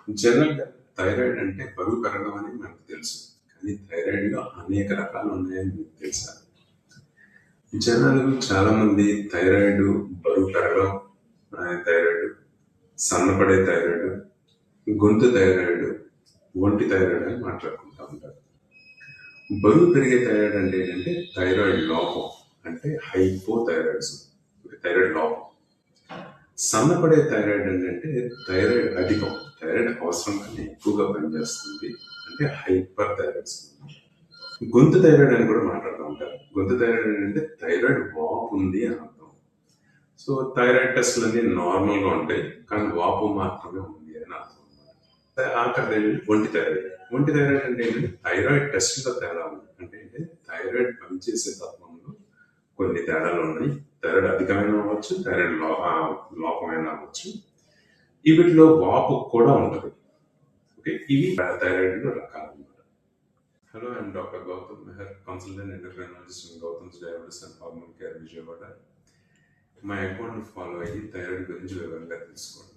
జనరల్‌గా థైరాయిడ్ అంటే బరువు పెరగడం అని మనకు తెలుసు. కానీ థైరాయిడ్‌లో అనేక రకాలు ఉన్నాయని మీకు తెలుసా? జనాలు చాలామంది థైరాయిడ్, బరువు పెరగడం, థైరాయిడ్, సన్నపడే థైరాయిడ్, గొంతు థైరాయిడ్, ఒంటి థైరాయిడ్ అని మాట్లాడుకుంటా ఉంటారు. బరువు పెరిగే థైరాయిడ్ అంటే ఏంటంటే థైరాయిడ్ లోపం, అంటే హైపోథైరాయిడిజం, థైరాయిడ్ లోపం. సన్నపడే థైరాయిడ్ ఏంటంటే థైరాయిడ్ అధికం, థైరాయిడ్ అవసరం కన్నా ఎక్కువగా పనిచేస్తుంది, అంటే హైపర్ థైరాయిడిజం. గొంతు థైరాయిడ్ అని కూడా మాట్లాడుతూ ఉంటారు. గొంతు థైరాయిడ్ ఏంటంటే థైరాయిడ్ వాపు ఉంది అని అర్థం. సో థైరాయిడ్ టెస్టులు అన్ని నార్మల్గా ఉంటాయి, కానీ వాపు మాత్రమే ఉంది అని అర్థం అన్నమాట. ఆఖరి ఒంటి థైరాయిడ్. ఒంటి థైరాయిడ్ అంటే ఏంటంటే థైరాయిడ్ టెస్టులో తేడా ఉంది, అంటే థైరాయిడ్ పనిచేసే తత్వంలో కొన్ని తేడాలు ఉన్నాయి. థైరాయిడ్ అధికమైన అవ్వచ్చు, థైరాయిడ్ లోపమైన అవ్వచ్చు. వీటిలో వాపు కూడా ఉంటుంది. ఓకే, ఇవి థైరాయిడ్ రకాలు అన్నమాట. Hello, I'm Dr. Gautam Meher, consultant endocrinologist in Gautam's Diabetes and Hormone Care, Vijayawada. My account follow అయ్యి థైరాయిడ్ గురించి వివరంగా తెలుసుకోండి.